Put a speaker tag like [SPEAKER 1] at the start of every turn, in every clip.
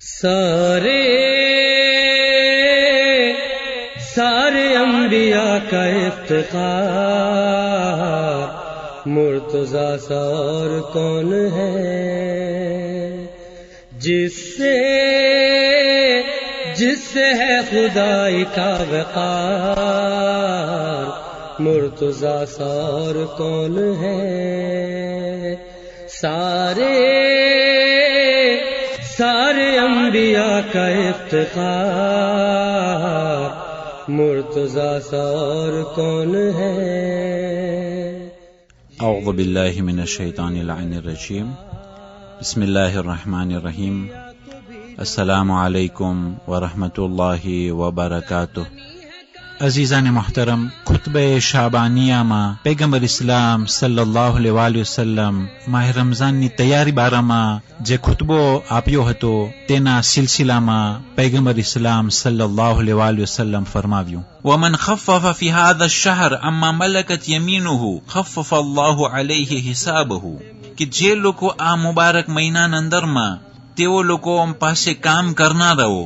[SPEAKER 1] सारे अंबिया का इफ्तिखार मुर्तज़ा सा और कौन है, जिससे है खुदाई का वक़ार मुर्तज़ा सा और कौन है। सारे अंबिया का इफ्तिखार मुर्तज़ा सा और कौन है।
[SPEAKER 2] औज़ु बिल्लाहि मिनश शैतानिर रजीम। बिस्मिल्लाहिर रहमानिर रहीम। अस्सलामु अलैकुम व रहमतुल्लाहि व बरकातुह। अजीज़ान मोहतरम, खुतबे शाबानिया में पैगंबर इस्लाम सल्लल्लाहु अलैहि वसल्लम माह रमजान ની તૈયારી બારામાં જે ખુતબો આપ્યો હતો તેના સિલસિલામાં पैगंबर इस्लाम सल्लल्लाहु अलैहि वसल्लम फरमाव्યું, वमन खफ़फ़ फी हाज़ा अश-शहर अम्मा मलकत यमीनुहु खफ़फ़ अल्लाहु अलैहि हिसाबहु, कि जे લોકો આ મુબારક મહિનાના અંદરમાં તેઓ લોકો પાસે કામ કરનારાઓ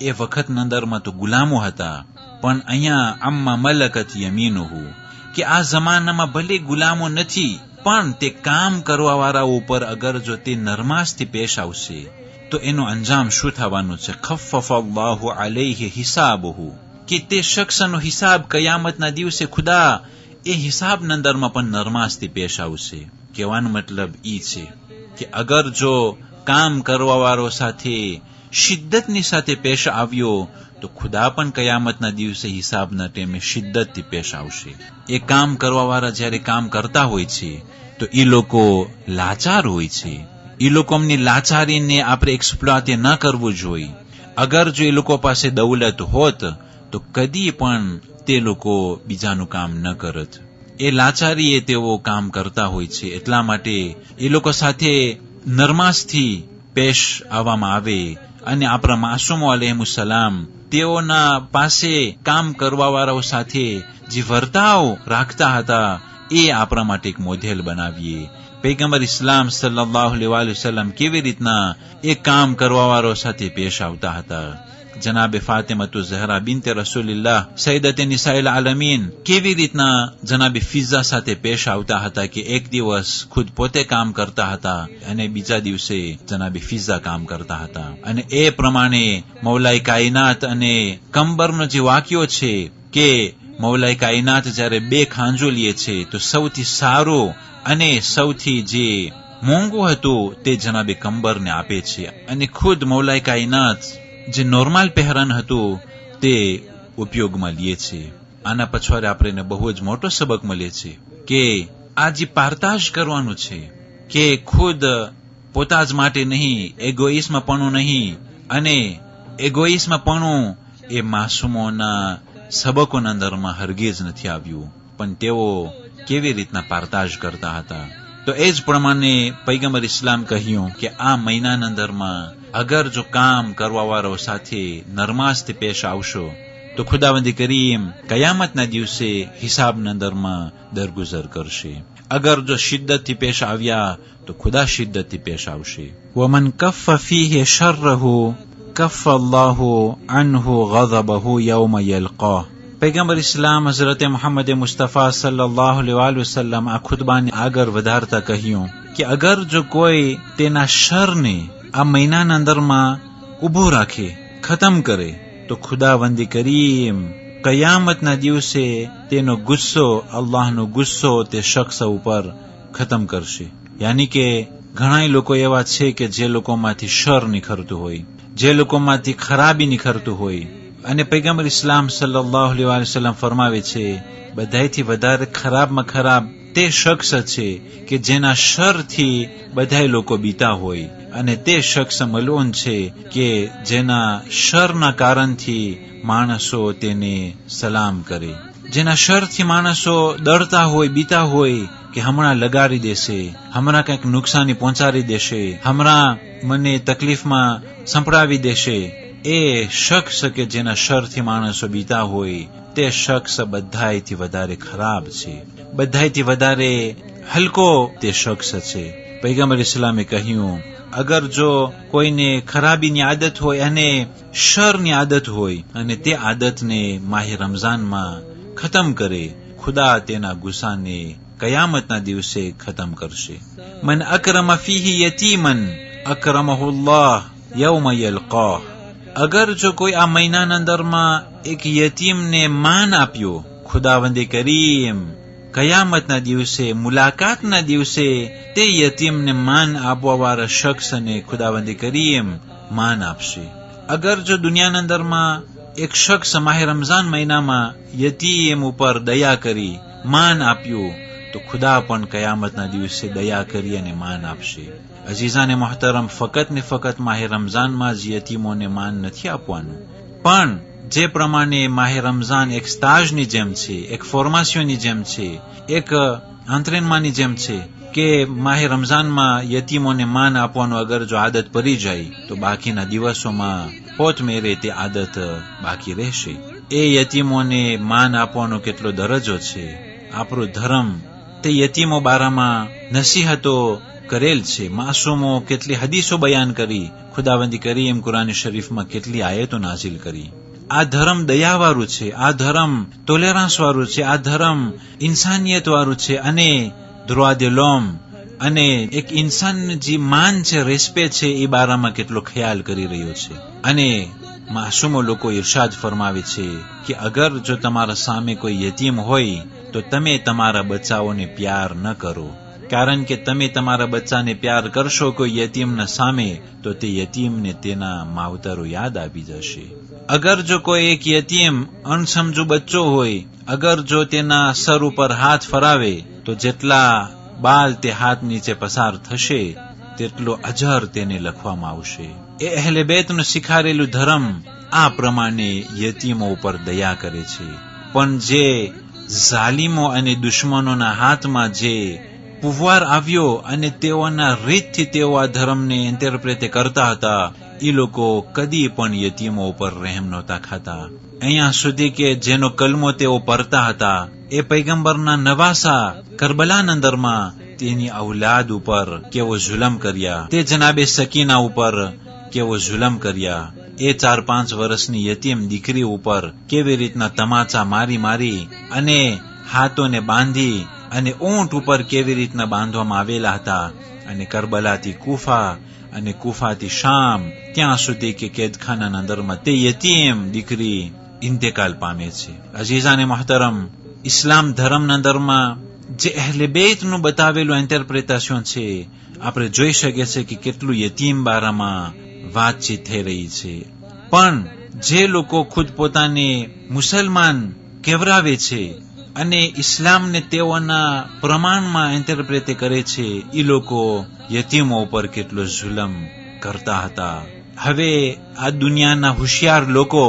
[SPEAKER 2] એ વખતના અંદરમાં તો ગુલામો હતા, પણ અહીંયા અમ્મા મલકત યમીનુહુ કે આ જમાનામાં ભલે ગુલામો નથી પણ તે કામ કરવાવાળાઓ ઉપર અગર જો તે નરમાશથી પેશ આવશે તો એનો અંજામ શું થવાનું છે? ખફફ અલ્લાહુ અલૈહિ હિસાબહુ, કે તે શખ્સનો હિસાબ કયામતના દિવસે ખુદા એ હિસાબના અંદરમાં પણ નરમાશથી પેશ આવશે. કહેવાનો મતલબ ઈ છે કે અગર જો કામ કરવાવાળો સાથે શિદ્દતની સાથે પેશ આવ્યો તો ખુદા પણ કયામતના દિવસે હિસાબના ટાઈમે શિદ્દતથી પેશ આવશે. એ કામ કરવાવાળા જ્યારે કામ કરતા હોય છે તો એ લોકો લાચાર હોય છે. એ લોકોની લાચારીને આપણે એક્સપ્લોઇટ ન કરવું જોઈએ. અગર જો એ લોકો પાસે દૌલત હોત તો કદી પણ તે લોકો બીજાનું કામ ન કરત. એ લાચારીએ તેઓ કામ કરતા હોય છે. એટલા માટે એ લોકો સાથે નરમાશથી પેશ આવવામાં આવે અને આપણા માસૂમો અલૈહિસ્સલામ તેઓના પાસે કામ કરવાવાળાઓ સાથે જે વર્તાવ રાખતા હતા એ આપણા માટે એક મોડેલ બનાવીએ. પૈગંબર ઇસ્લામ સલ્લલ્લાહુ અલૈહિ વસલ્લમ કેવી રીતના એ કામ કરવાવાળાઓ સાથે પેશ આવતા હતા. જનાબે ફાતિમતુ ઝહરા બિન્તે રસૂલિલ્લાહ સૈયદતે નિસાઇલ આલમીન કેવી રીતના જનાબે ફિઝા સાથે પેશ આવતા હતા કે એક દિવસ ખુદ પોતે કામ કરતા હતા અને બીજા દિવસે જનાબે ફિઝા કામ કરતા હતા. અને એ પ્રમાણે મૌલાએ કાયનાત અને કંબરનો જે વાક્યો છે કે મૌલાએ કાયનાત જ્યારે બે ખાંજો લે છે તો સૌથી સારો અને સૌથી જે મોંઘું હતું તે જનાબે કંબરને આપે છે અને ખુદ મૌલાએ કાયનાત જે નોર્મલ પહેરન હતું તે ઉપયોગમાં લે છે. આના પછવાડે આપણને બહુ જ મોટો સબક મળે છે કે આ જે પારતાજ કરવાનું છે કે ખુદ પોતા જ માટે નહીં, એગોઇઝમપણું નહીં, અને એગોઇઝમપણું એ માસૂમોના સબકોના અંદરમાં હરગીજ નથી આવ્યું, પણ તેઓ કેવી રીતના પારતાજ કરતા હતા. તો એ જ પ્રમાણે પૈગંબર ઇસ્લામ કહ્યું કે આ મહિનાના અંદરમાં અગર જો કામ કરવાવાળાઓ સાથે નરમાશથી પેશ આવશો તો ખુદાવંદી કરીમ કયામતના દિવસે હિસાબના અંદરમાં દરગુજર કરશે. અગર જો શિદ્દતથી પેશ આવ્યા તો ખુદા શિદ્દતથી પેશ આવશે. વમન કફ્ફ ફીહી શર્રહુ કફ્ફ અલ્લાહુ અન્હુ ગઝબહુ યૌમ યલકાહ. પૈગંબર ઇસ્લામ હઝરતે મુહમ્મદ મુસ્તફા સલ્લલ્લાહુ અલૈહિ વસલ્લમ આ ખુતબાને આગળ વધારતા કહ્યું કે અગર જો કોઈ તેના શરને આ મહિનાના અંદરમાં ઉભો રાખે, ખતમ કરે, તો ખુદાવંદી કરીમ કયામતના દિવસે તેનો ગુસ્સો, અલ્લાહનો ગુસ્સો તે શખ્સ ઉપર ખતમ કરશે. યાની કે ઘણા લોકો એવા છે કે જે લોકોમાંથી શર નીકળતું હોય, જે લોકોમાંથી ખરાબી નીકળતું હોય, અને પૈગંબર ઇસ્લામ સલ્લલ્લાહુ અલૈહિ વસલ્લમ ફરમાવે છે બધાયથી વધારે ખરાબમાં ખરાબ તે શખ્સ છે કે જેના શરથી બધાય લોકો બીતા હોય, અને તે શખ્સ મલૂન છે કે જેના શરના કારણથી માણસો તેને સલામ કરે, જેના શરથી માણસો ડરતા હોય, બીતા હોય કે હમણાં લગાડી દેશે, હમણાં કંઈક નુકસાની પહોંચાડી દેશે, હમણાં મને તકલીફમાં સંપડાવી દેશે. એ શખ્સ કે જેના શરથી માણસો બીતા હોય તે શખ્સ બધાયથી વધારે ખરાબ છે, બધાયથી વધારે હલકો તે શખ્સ છે. પૈગંબર ઇસ્લામે કહ્યું, અગર જો કોઈને ખરાબીની આદત હોય અને શરની આદત હોય અને તે આદતને માહે રમઝાનમાં ખતમ કરે, ખુદા તેના ગુસ્સાને કયામતના દિવસે ખતમ કરશે. મન અક્રમ ફીહી યતીમન અક્રમહુલ્લાહ યૌમ યલકાહ. અગર જો કોઈ આ મહિનાના અંદરમાં એક યતીમને માન આપ્યો, ખુદાવંદે કરીમ કયામતના દિવસે, મુલાકાતના દિવસે તે યતીમને માન આપવાવાળા શખ્સને ખુદાવંદે કરીમ માન આપશે. અગર જો દુનિયાના અંદરમાં એક શખ્સ માહે રમઝાન મહિનામાં યતીમ ઉપર દયા કરી માન આપ્યું, તો ખુદા પણ કયામતના દિવસે દયા કરી અને માન આપશે. અઝીઝાને મોહતરમ, ફકત ને ફકત માહે રમઝાનમાં જ યતીમોને માન નથી આપવાનું, પણ જે પ્રમાણે માહે રમઝાન એક સ્ટાજની જેમ છે, એક ફોર્માસીઓની જેમ છે, એક આંતરેનમાંની જેમ છે કે માહે રમઝાનમાં યતીમોને માન આપવાનું અગર જો આદત પડી જાય તો બાકીના દિવસોમાં પોતમેરે તે આદત બાકી રહેશે. એ યતીમોને માન આપવાનો કેટલો દરજ્જો છે. આપણો ધર્મ તે યતીમો બારામાં નસીહતો કરેલ છે. માસૂમો કેટલી હદીસો બયાન કરી, ખુદાવંદી કરીમ કુરાન શરીફમાં કેટલી આયતો નાઝિલ કરી. આ ધર્મ દયાવાળું છે, આ ધર્મ ટોલેરન્સ વાળું છે, આ ધર્મ ઇન્સાનિયત વાળું છે અને ધ્રોઆ દે લોમ અને એક ઇન્સાન જે માન છે, રેસ્પેક્ટ છે, એ બારામાં કેટલો ખ્યાલ કરી રહ્યો છે. અને માસૂમો લોકો ઇરશાદ ફરમાવે છે કે અગર જો તમારા સામે કોઈ યતીમ હોય તો તમે તમારા બચ્ચાઓને પ્યાર ન કરો, કારણ કે તમે તમારા બચ્ચાને પ્યાર કરશો કોઈ યતીમના સામે તો તે યતીમને તેના માવતરો યાદ આવી જશે. અગર જો કોઈ એક યતીમ અણસમજુ બચ્ચો હોય, અગર જો તેના સર ઉપર હાથ ફરાવે તો જેટલા બાલ તે હાથ નીચે પસાર થશે તેટલો અજર તેને લખવામાં આવશે. એ અહેલે બેતનું શીખારેલું ધર્મ આ પ્રમાણે યતીમો ઉપર દયા કરે છે. પણ જે ઝાલિમો અને દુશ્મનોના હાથમાં જે પુવાર આવ્યો અને તેઓના રીતથી તેઓ આ ધર્મને ઇન્ટરપ્રેટ કરતા હતા, એ લોકો કદી પણ યતીમો ઉપર રહેમ નહોતા ખાતા. અહીંયા સુધી કે જેનો કલમો તેઓ પડતા હતા, એ પૈગંબરના નવાસા કરબલાના અંદરમાં તેની ઔલાદ ઉપર કેવો જુલમ કર્યા, તે જનાબે સકીના ઉપર કેવો જુલમ કર્યા, એ 4-5 વર્ષની યતીમ દીકરી ઉપર કેવી રીતના તમાચા મારી મારી અને હાથોને બાંધી અને ઊંટ ઉપર કેવી રીતના બાંધવામાં આવેલા હતા. અને કરબલાથી કુફા અને કુફાથી શામ, ત્યાં સુધી કે કેદખાનાના અંદરમાં તે યતીમ દીકરી ઇન્તેકાલ પામે છે. અઝીઝાને મોહતરમ, ઇસ્લામ ધર્મના અંદરમાં જે અહેલે બેતનું બતાવેલું ઇન્ટરપ્રિટેશન છે, આપણે જોઈ શકીએ છીએ કે કેટલું યતીમ બારામાં વાતચીત થઈ રહી છે. પણ જે લોકો ખુદ પોતાને મુસલમાન કહેવરાવે છે અને ઇસ્લામને તેઓના પ્રમાણમાં ઇન્ટરપ્રેટ કરે છે, એ લોકો યતીમો ઉપર કેટલો જુલમ કરતા હતા. હવે આ દુનિયાના હોશિયાર લોકો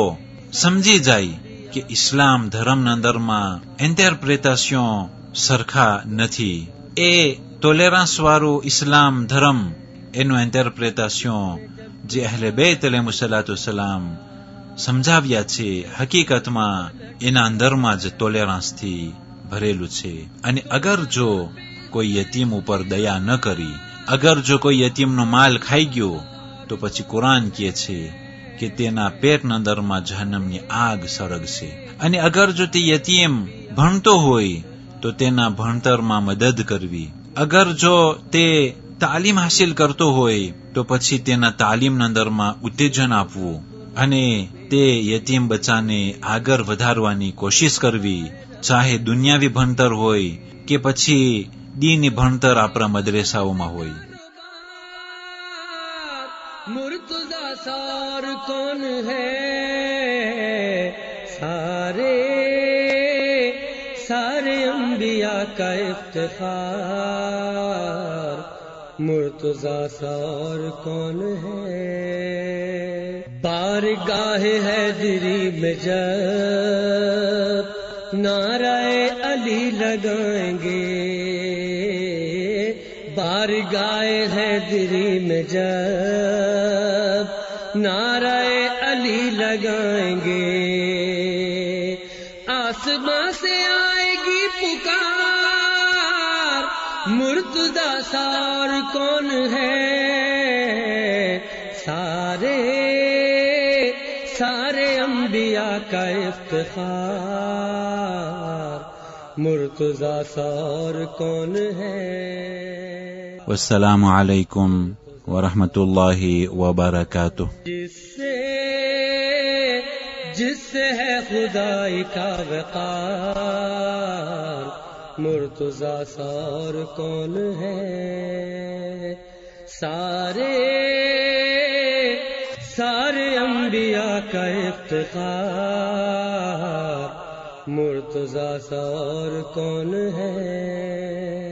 [SPEAKER 2] સમજી જાય કે ઇસ્લામ ધર્મના અંદરમાં ઇન્ટરપ્રેટેશન સરખા નથી. એ ટોલેરન્સ વાળું ઇસ્લામ ધર્મ, એનું ઇન્ટરપ્રેટેશન જે અહેલે બેત અલૈહિસ્સલાતુ વસ્સલામ સમજાવ્યા છે, હકીકતમાં એના અંદરમાં જ ટોલેરન્સથી ભરેલું છે. અને અગર જો કોઈ યતીમ ઉપર દયા ન કરી, અગર જો કોઈ યતીમનો માલ ખાઈ ગયો, તો પછી કુરાન કહે છે કે તેના પેટના અંદરમાં જહન્નમની આગ સળગશે. અને અગર જો તે યતીમ ભણતો હોય તો તેના ભણતરમાં મદદ કરવી, અગર જો તે તાલીમ હાસિલ કરતો હોય તો પછી તેના તાલીમના અંદરમાં ઉત્તેજન આપવું અને તે યતીમ બચ્ચાને આગળ વધારવાની કોશિશ કરવી, ચાહે દુનિયાવી ભણતર હોય કે પછી દીની ભણતર આપણા મદરેસાઓમાં હોય.
[SPEAKER 1] मुर्तज़ा सार कौन है, सारे सारे अंबिया का इफ्तिखार, मुर्तज़ा सार कौन है. बारगाह हैदरी में जब नाराए अली लगाएंगे, बारगाह हैदरी में जब नाराए अली लगाएंगे, आसमां से आएगी पुकार, مرتضی سار کون ہے؟ سارے انبیاء کا افتخار، مرتضی سار کون ہے؟
[SPEAKER 2] والسلام علیکم ورحمۃ اللہ وبرکاتہ۔
[SPEAKER 1] جس سے ہے خدائی کا وقار، مرتضی سار کون ہے؟ سارے انبیاء کا افتخار، مرتضی سار کون ہے؟